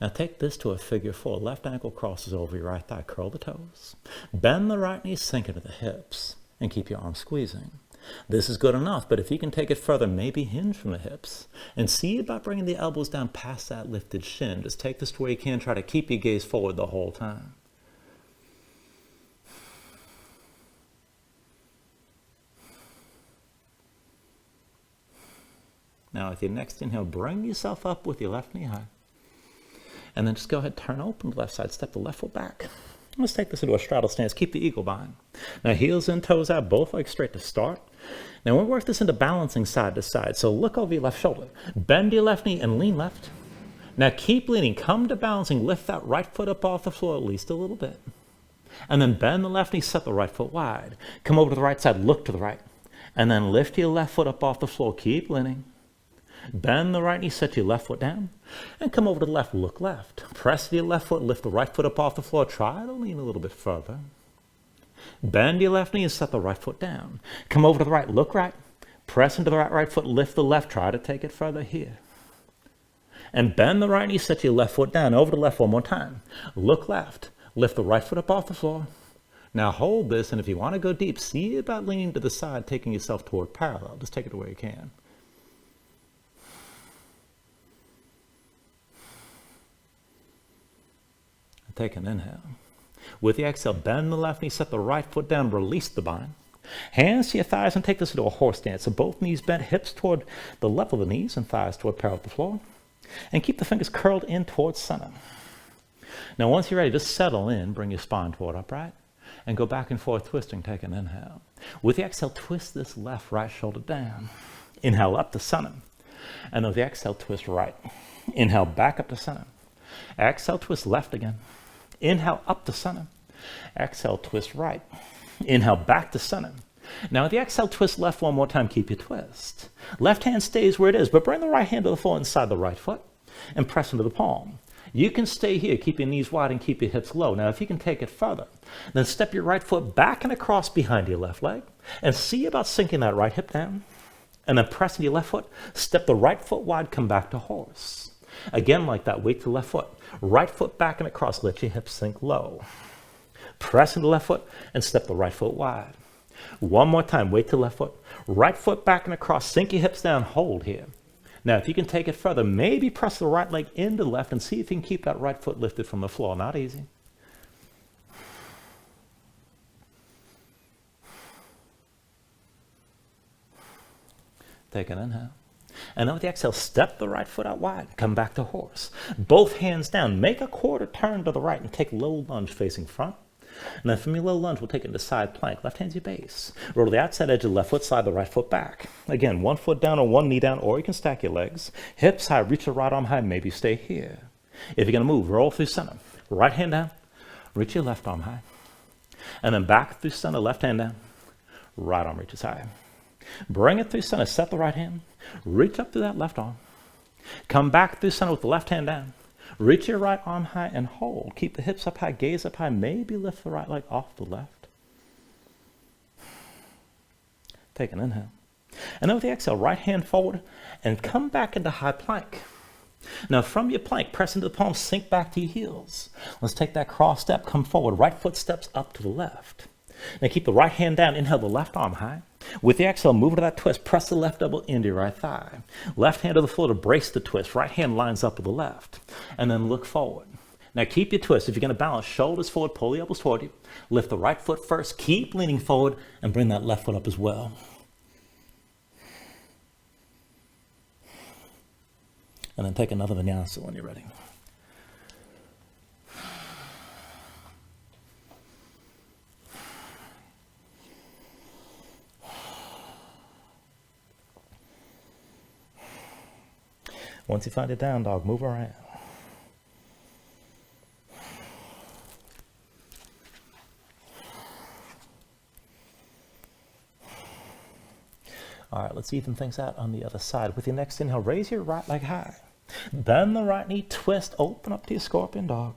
Now take this to a figure four. Left ankle crosses over your right thigh. Curl the toes. Bend the right knee, sink into the hips. And keep your arms squeezing. This is good enough, but if you can take it further, maybe hinge from the hips. And see about bringing the elbows down past that lifted shin. Just take this to where you can. Try to keep your gaze forward the whole time. Now with your next inhale, bring yourself up with your left knee high. And then just go ahead, turn open the left side, step the left foot back. Let's take this into a straddle stance. Keep the eagle bind. Now heels in, toes out, both legs straight to start. Now we'll work this into balancing side to side. So look over your left shoulder. Bend your left knee and lean left. Now keep leaning. Come to balancing. Lift that right foot up off the floor at least a little bit. And then bend the left knee, set the right foot wide. Come over to the right side, look to the right. And then lift your left foot up off the floor. Keep leaning. Bend the right knee, set your left foot down, and come over to the left, look left. Press your left foot, lift the right foot up off the floor. Try to lean a little bit further. Bend your left knee and set the right foot down. Come over to the right, look right. Press into the right foot, lift the left. Try to take it further here. And bend the right knee, set your left foot down. Over to the left one more time. Look left. Lift the right foot up off the floor. Now hold this, and if you want to go deep, see about leaning to the side, taking yourself toward parallel. Just take it to where you can. Take an inhale. With the exhale, bend the left knee, set the right foot down, release the bind. Hands to your thighs and take this into a horse stance. So both knees bent, hips toward the level of the knees and thighs toward parallel with the floor. And keep the fingers curled in towards center. Now once you're ready, just settle in, bring your spine toward upright, and go back and forth twisting. Take an inhale. With the exhale, twist this left right shoulder down. Inhale up to center. And with the exhale, twist right. Inhale back up to center. Exhale, twist left again. Inhale up to center. Exhale, twist right. Inhale back to center. Now with the exhale, twist left one more time. Keep your twist. Left hand stays where it is, but bring the right hand to the floor inside the right foot and press into the palm. You can stay here. Keep your knees wide and keep your hips low. Now if you can take it further, then step your right foot back and across behind your left leg and see about sinking that right hip down And then press into your left foot, step the right foot wide, come back to horse. Again, like that, weight to the left foot. Right foot back and across, let your hips sink low. Press into the left foot and step the right foot wide. One more time, weight to the left foot. Right foot back and across, sink your hips down, hold here. Now, if you can take it further, maybe press the right leg into the left and see if you can keep that right foot lifted from the floor. Not easy. Take an inhale. And then with the exhale, step the right foot out wide. Come back to horse. Both hands down. Make a quarter turn to the right and take a low lunge facing front. And then from your low lunge, we'll take it into side plank. Left hand's your base. Roll to the outside edge of the left foot, slide the right foot back. Again, one foot down or one knee down, or you can stack your legs. Hips high, reach your right arm high, maybe stay here. If you're going to move, roll through center. Right hand down, reach your left arm high. And then back through center, left hand down. Right arm reaches high. Bring it through center, set the right hand, reach up through that left arm. Come back through center with the left hand down. Reach your right arm high and hold. Keep the hips up high, gaze up high, maybe lift the right leg off the left. Take an inhale. And then with the exhale, right hand forward and come back into high plank. Now from your plank, press into the palms, sink back to your heels. Let's take that cross step, come forward. Right foot steps up to the left. Now keep the right hand down, inhale the left arm high. With the exhale, move to that twist, press the left elbow into your right thigh. Left hand to the floor to brace the twist, right hand lines up with the left. And then look forward. Now keep your twist. If you're going to balance, shoulders forward, pull the elbows toward you. Lift the right foot first, keep leaning forward, and bring that left foot up as well. And then take another vinyasa when you're ready. Once you find it down dog, move around. All right, let's even things out on the other side. With your next inhale, raise your right leg high. Bend the right knee, twist, open up to your scorpion dog.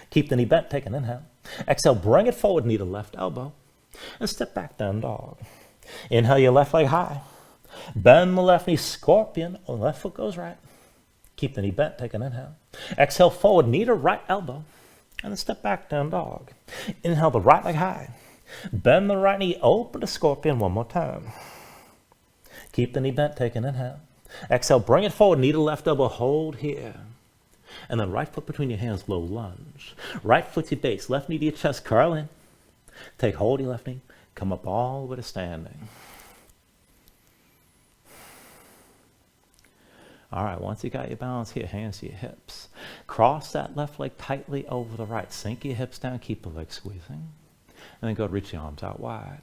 Keep the knee bent, take an inhale. Exhale, bring it forward, knee to left elbow. And step back down dog. Inhale your left leg high. Bend the left knee, scorpion, left foot goes right. Keep the knee bent, take an inhale. Exhale forward, knee to right elbow, and then step back down dog. Inhale the right leg high. Bend the right knee, open to scorpion one more time. Keep the knee bent, take an inhale. Exhale, bring it forward, knee to left elbow, hold here. And then right foot between your hands, low lunge. Right foot to your base, left knee to your chest, curl in. Take hold of your left knee, come up all the way to standing. All right, once you got your balance here, hands to your hips. Cross that left leg tightly over the right. Sink your hips down, keep the leg squeezing. And then go reach the arms out wide.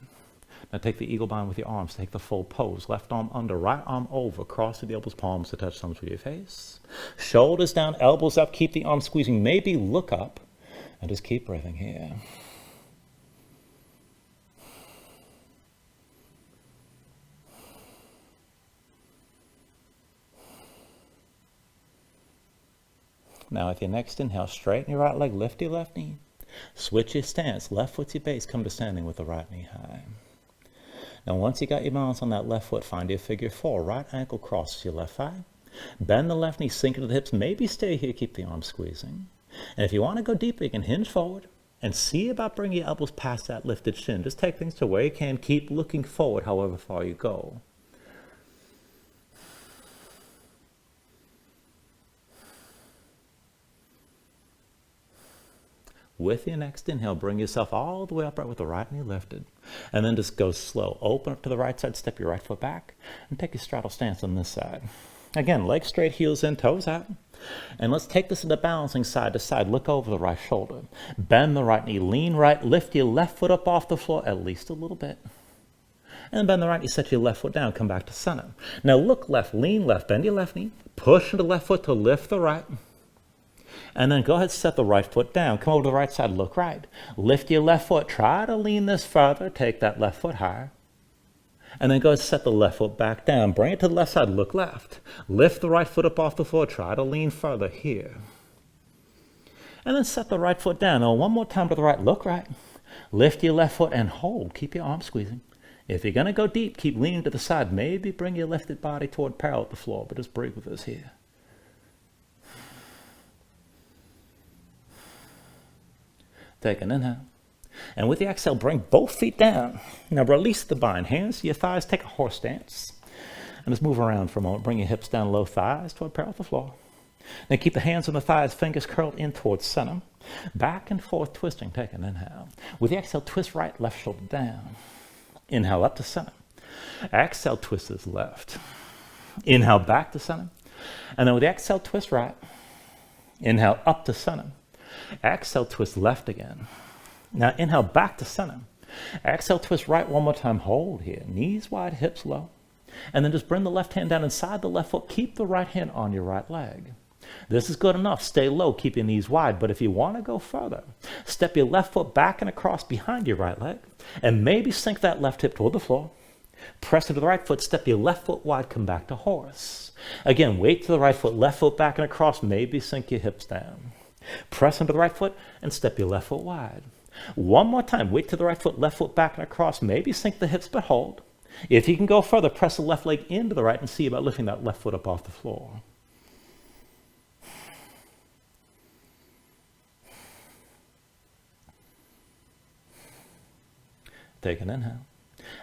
Now take the eagle bind with your arms. Take the full pose. Left arm under, right arm over. Cross the elbows, palms to touch thumbs with your face. Shoulders down, elbows up. Keep the arms squeezing. Maybe look up. And just keep breathing here. Now with your next inhale, straighten your right leg, lift your left knee. Switch your stance, left foot's your base, come to standing with the right knee high. Now once you got your balance on that left foot, find your figure four. Right ankle crosses your left thigh. Bend the left knee, sink into the hips, maybe stay here, keep the arms squeezing. And if you want to go deeper, you can hinge forward and see about bringing your elbows past that lifted shin. Just take things to where you can, keep looking forward however far you go. With your next inhale, bring yourself all the way upright with the right knee lifted. And then just go slow. Open up to the right side, step your right foot back, and take a straddle stance on this side. Again, legs straight, heels in, toes out. And let's take this into balancing side to side. Look over the right shoulder. Bend the right knee, lean right, lift your left foot up off the floor at least a little bit. And then bend the right knee, set your left foot down, come back to center. Now look left, lean left, bend your left knee, push into the left foot to lift the right. And then go ahead, set the right foot down. Come over to the right side, look right. Lift your left foot. Try to lean this further. Take that left foot higher. And then go ahead, set the left foot back down. Bring it to the left side, look left. Lift the right foot up off the floor. Try to lean further here. And then set the right foot down. Now one more time to the right, look right. Lift your left foot and hold. Keep your arms squeezing. If you're going to go deep, keep leaning to the side. Maybe bring your lifted body toward parallel with the floor, but just breathe with us here. Take an inhale. And with the exhale, bring both feet down. Now release the bind. Hands to your thighs. Take a horse stance. And just move around for a moment. Bring your hips down low, thighs toward parallel with the floor. Now keep the hands on the thighs, fingers curled in towards center. Back and forth twisting. Take an inhale. With the exhale, twist right, left shoulder down. Inhale up to center. Exhale, twist is left. Inhale back to center. And then with the exhale, twist right. Inhale up to center. Exhale, twist left again. Now inhale back to center. Exhale, twist right one more time. Hold here. Knees wide, hips low. And then just bring the left hand down inside the left foot. Keep the right hand on your right leg. This is good enough. Stay low. Keep your knees wide. But if you want to go further, step your left foot back and across behind your right leg. And maybe sink that left hip toward the floor. Press into the right foot. Step your left foot wide. Come back to horse. Again, weight to the right foot. Left foot back and across. Maybe sink your hips down. Press into the right foot and step your left foot wide. One more time. Weight to the right foot. Left foot back and across. Maybe sink the hips, but hold. If you can go further, press the left leg into the right and see about lifting that left foot up off the floor. Take an inhale.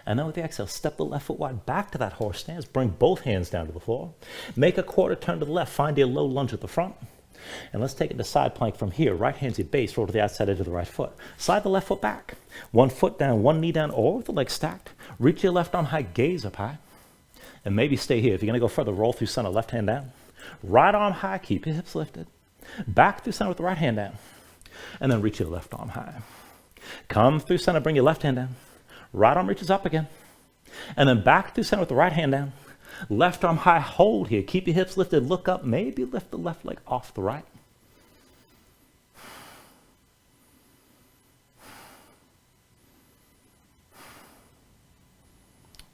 And then with the exhale, step the left foot wide back to that horse stance. Bring both hands down to the floor. Make a quarter turn to the left. Find your low lunge at the front. And let's take it to side plank from here. Right hand's your base. Roll to the outside edge of the right foot. Slide the left foot back. One foot down, one knee down, or with the leg stacked. Reach your left arm high, gaze up high. And maybe stay here. If you're going to go further, roll through center, left hand down. Right arm high, keep your hips lifted. Back through center with the right hand down. And then reach your left arm high. Come through center, bring your left hand down. Right arm reaches up again. And then back through center with the right hand down. Left arm high, hold here. Keep your hips lifted, look up. Maybe lift the left leg off the right.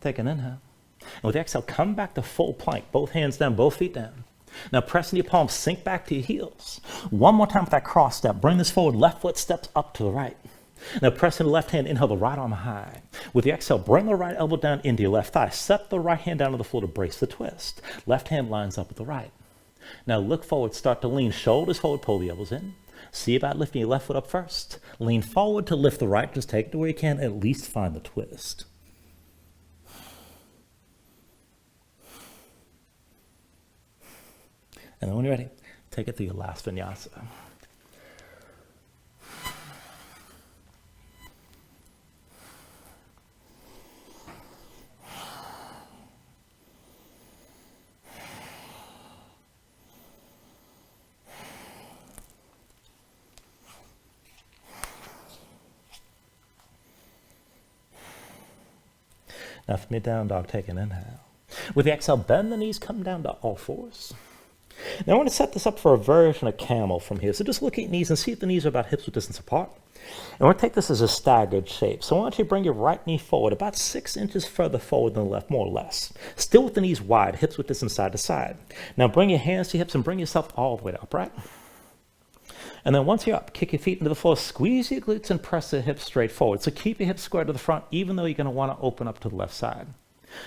Take an inhale. And with the exhale, come back to full plank. Both hands down, both feet down. Now press into your palms, sink back to your heels. One more time with that cross step. Bring this forward, left foot steps up to the right. Now press into the left hand, inhale the right arm high. With the exhale, bring the right elbow down into your left thigh. Set the right hand down to the floor to brace the twist. Left hand lines up with the right. Now look forward, start to lean, shoulders forward, pull the elbows in. See about lifting your left foot up first. Lean forward to lift the right, just take it to where you can, at least find the twist. And then when you're ready, take it through your last vinyasa. Now from your down dog, take an inhale. With the exhale, bend the knees, come down to all fours. Now I want to set this up for a version of camel from here. So just look at your knees and see if the knees are about hips width distance apart. And we're going to take this as a staggered shape. So I want you to bring your right knee forward about 6 inches further forward than the left, more or less. Still with the knees wide, hips width distance side to side. Now bring your hands to your hips and bring yourself all the way to upright. And then once you're up, kick your feet into the floor, squeeze your glutes and press the hips straight forward. So keep your hips square to the front, even though you're going to want to open up to the left side.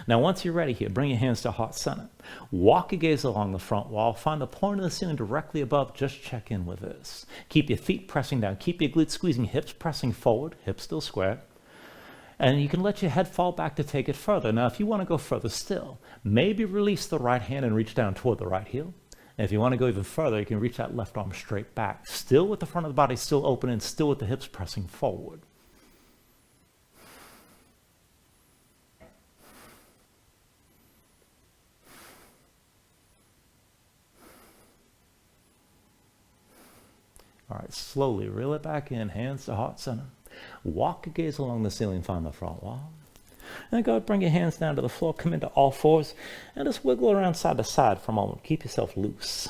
Now once you're ready here, bring your hands to heart center. Walk your gaze along the front wall. Find the point of the ceiling directly above. Just check in with this. Keep your feet pressing down. Keep your glutes squeezing, hips pressing forward, hips still square. And you can let your head fall back to take it further. Now if you want to go further still, maybe release the right hand and reach down toward the right heel. And if you want to go even further, you can reach that left arm straight back. Still with the front of the body still open and still with the hips pressing forward. All right, slowly reel it back in, hands to heart center. Walk your gaze along the ceiling, find the front wall. And go ahead, bring your hands down to the floor, come into all fours, and just wiggle around side to side for a moment. Keep yourself loose.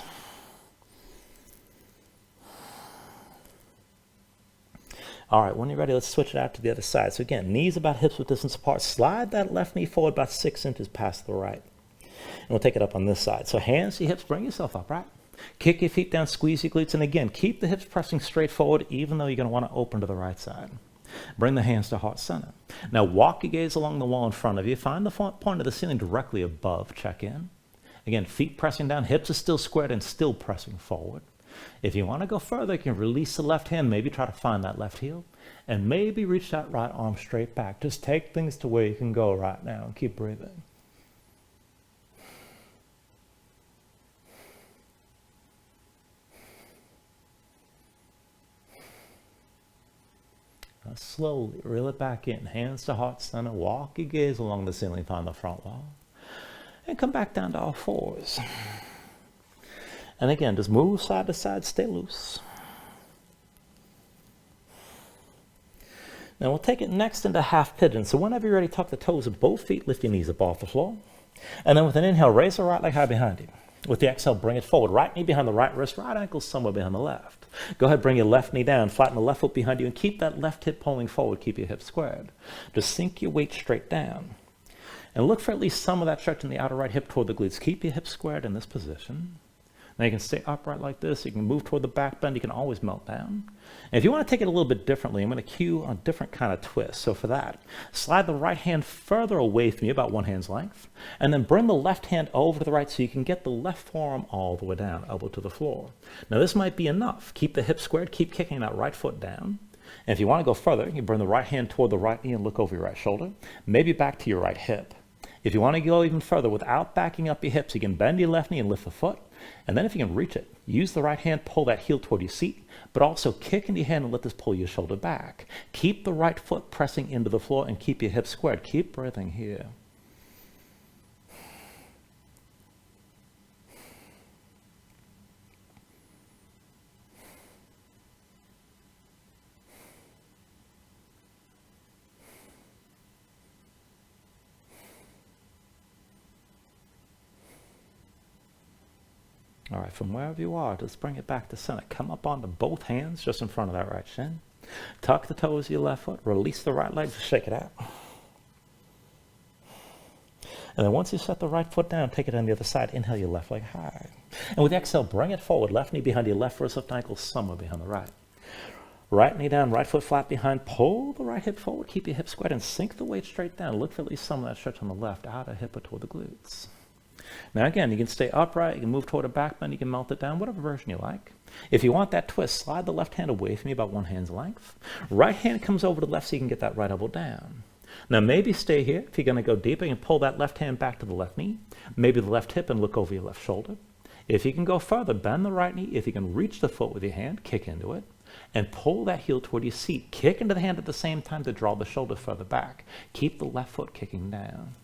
All right, when you're ready, let's switch it out to the other side. So again, knees about hips width distance apart. Slide that left knee forward about 6 inches past the right. And we'll take it up on this side. So hands to your hips, bring yourself upright. Kick your feet down, squeeze your glutes, and again, keep the hips pressing straight forward, even though you're going to want to open to the right side. Bring the hands to heart center. Now walk your gaze along the wall in front of you. Find the point of the ceiling directly above. Check in. Again, feet pressing down, hips are still squared and still pressing forward. If you want to go further, you can release the left hand, maybe try to find that left heel, and maybe reach that right arm straight back. Just take things to where you can go right now and keep breathing. Now slowly reel it back in, hands to heart center, walk your gaze along the ceiling, find the front wall, and come back down to all fours. And again, just move side to side, stay loose. Now we'll take it next into half pigeon. So whenever you're ready, tuck the toes of both feet, lift your knees up off the floor. And then with an inhale, raise the right leg high behind you. With the exhale, bring it forward. Right knee behind the right wrist, right ankle somewhere behind the left. Go ahead, bring your left knee down, flatten the left foot behind you, and keep that left hip pulling forward. Keep your hips squared. Just sink your weight straight down. And look for at least some of that stretch in the outer right hip toward the glutes. Keep your hips squared in this position. Now you can stay upright like this. You can move toward the back bend. You can always melt down. And if you want to take it a little bit differently, I'm going to cue a different kind of twist. So for that, slide the right hand further away from you, about one hand's length, and then bring the left hand over to the right so you can get the left forearm all the way down, elbow to the floor. Now this might be enough. Keep the hips squared. Keep kicking that right foot down. And if you want to go further, you bring the right hand toward the right knee and look over your right shoulder, maybe back to your right hip. If you want to go even further without backing up your hips, you can bend your left knee and lift the foot. And then if you can reach it, use the right hand, pull that heel toward your seat, but also kick into your hand and let this pull your shoulder back. Keep the right foot pressing into the floor and keep your hips squared. Keep breathing here. All right, from wherever you are, just bring it back to center. Come up onto both hands just in front of that right shin. Tuck the toes of your left foot. Release the right leg. Just shake it out. And then once you set the right foot down, take it on the other side. Inhale your left leg high. And with the exhale, bring it forward. Left knee behind your left wrist, left ankle somewhere behind the right. Right knee down, right foot flat behind. Pull the right hip forward. Keep your hips squared and sink the weight straight down. Look for at least some of that stretch on the left, outer hip or toward the glutes. Now again, you can stay upright, you can move toward a back bend, you can melt it down, whatever version you like. If you want that twist, slide the left hand away from you about one hand's length. Right hand comes over to the left so you can get that right elbow down. Now maybe stay here. If you're going to go deeper, you can pull that left hand back to the left knee, maybe the left hip, and look over your left shoulder. If you can go further, bend the right knee. If you can reach the foot with your hand, kick into it, and pull that heel toward your seat. Kick into the hand at the same time to draw the shoulder further back. Keep the left foot kicking down.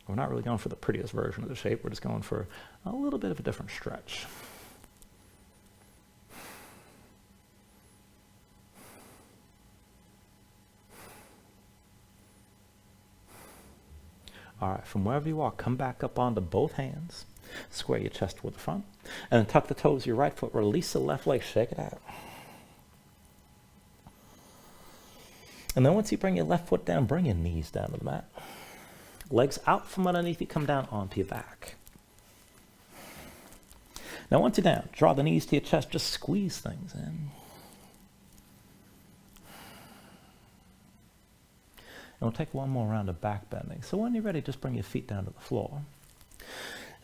We're not really going for the prettiest version of the shape. We're just going for a little bit of a different stretch. All right, from wherever you are, come back up onto both hands. Square your chest toward the front. And then tuck the toes of your right foot. Release the left leg. Shake it out. And then once you bring your left foot down, bring your knees down to the mat. Legs out from underneath you, come down onto your back. Now once you're down, draw the knees to your chest, just squeeze things in. And we'll take one more round of back bending. So when you're ready, just bring your feet down to the floor.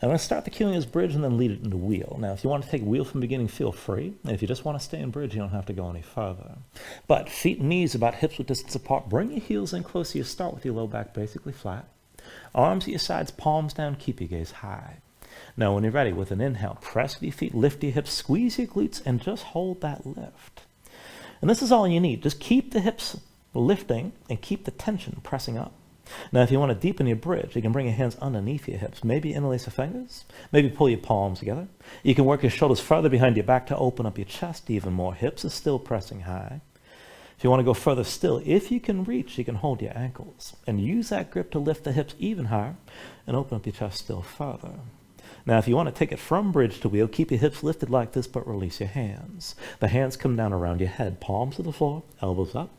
I'm going to start the cueing as bridge and then lead it into wheel. Now, if you want to take wheel from the beginning, feel free. And if you just want to stay in bridge, you don't have to go any further. But feet and knees about hips width distance apart. Bring your heels in close. You start with your low back basically flat. Arms at your sides, palms down, keep your gaze high. Now, when you're ready, with an inhale, press with your feet, lift your hips, squeeze your glutes, and just hold that lift. And this is all you need. Just keep the hips lifting and keep the tension pressing up. Now, if you want to deepen your bridge, you can bring your hands underneath your hips. Maybe interlace your fingers. Maybe pull your palms together. You can work your shoulders further behind your back to open up your chest even more. Hips are still pressing high. If you want to go further still, if you can reach, you can hold your ankles and use that grip to lift the hips even higher and open up your chest still further. Now, if you want to take it from bridge to wheel, keep your hips lifted like this, but release your hands. The hands come down around your head, palms to the floor, elbows up.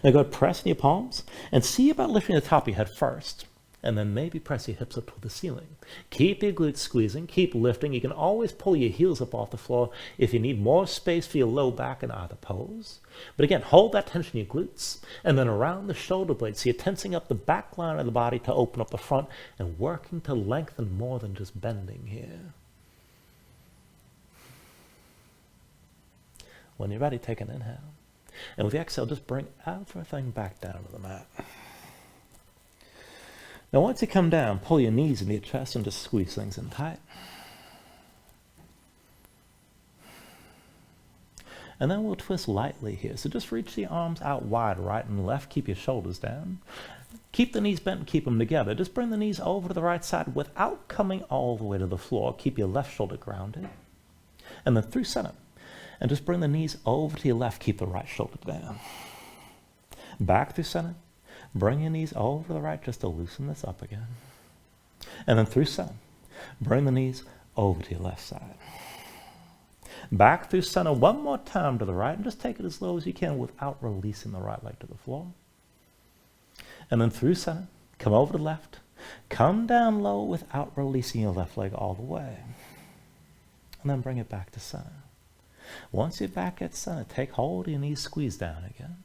Now go ahead, press in your palms and see about lifting the top of your head first. And then maybe press your hips up toward the ceiling. Keep your glutes squeezing, keep lifting. You can always pull your heels up off the floor if you need more space for your low back in either pose. But again, hold that tension in your glutes, and then around the shoulder blades. So you're tensing up the back line of the body to open up the front and working to lengthen more than just bending here. When you're ready, take an inhale. And with the exhale, just bring everything back down to the mat. Now once you come down, pull your knees into your chest and just squeeze things in tight. And then we'll twist lightly here. So just reach the arms out wide, right and left. Keep your shoulders down. Keep the knees bent and keep them together. Just bring the knees over to the right side without coming all the way to the floor. Keep your left shoulder grounded. And then through center. And just bring the knees over to your left. Keep the right shoulder down. Back through center. Bring your knees over to the right just to loosen this up again. And then through center. Bring the knees over to your left side. Back through center one more time to the right, and just take it as low as you can without releasing the right leg to the floor. And then through center, come over to the left. Come down low without releasing your left leg all the way. And then bring it back to center. Once you're back at center, take hold of your knees, squeeze down again.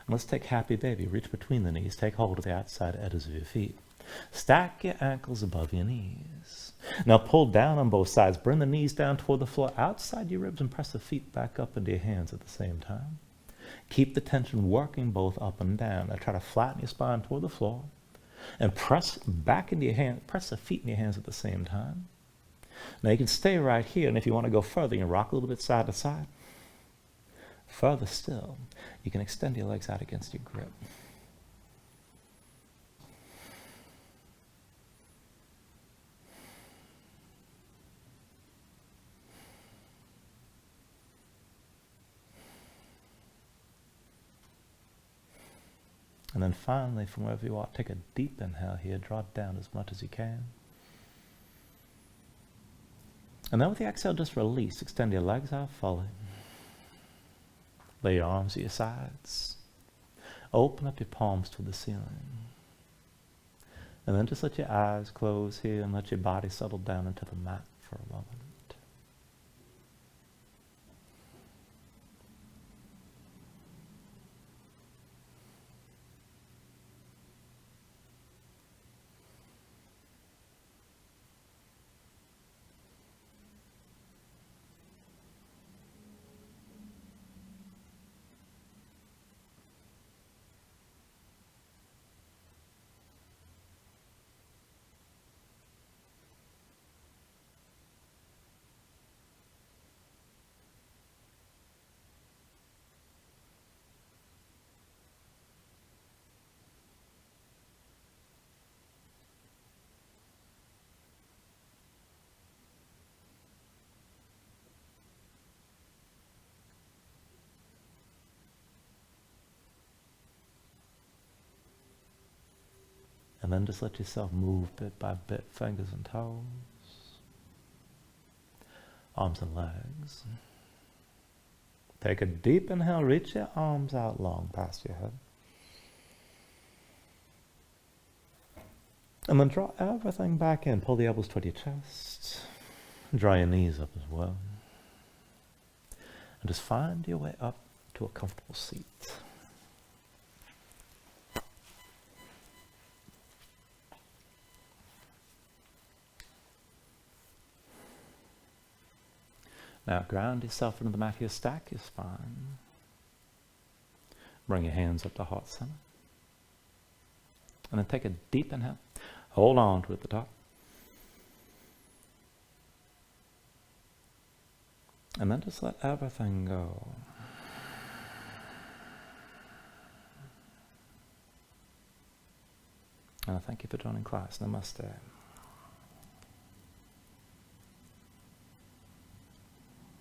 And let's take happy baby. Reach between the knees. Take hold of the outside edges of your feet. Stack your ankles above your knees. Now pull down on both sides. Bring the knees down toward the floor outside your ribs and press the feet back up into your hands at the same time. Keep the tension working both up and down. Now try to flatten your spine toward the floor and press back into your hands. Press the feet in your hands at the same time. Now you can stay right here, and if you want to go further, you can rock a little bit side to side. Further still, you can extend your legs out against your grip. And then finally, from wherever you are, take a deep inhale here. Draw it down as much as you can. And then with the exhale, just release. Extend your legs out fully. Lay your arms at your sides. Open up your palms to the ceiling. And then just let your eyes close here and let your body settle down into the mat for a moment. And then just let yourself move bit by bit, fingers and toes, arms and legs. Take a deep inhale, reach your arms out long past your head. And then draw everything back in. Pull the elbows toward your chest. Draw your knees up as well. And just find your way up to a comfortable seat. Now ground yourself into the mat here, stack your spine. Bring your hands up to heart center. And then take a deep inhale. Hold on to it at the top. And then just let everything go. And I thank you for joining class. Namaste.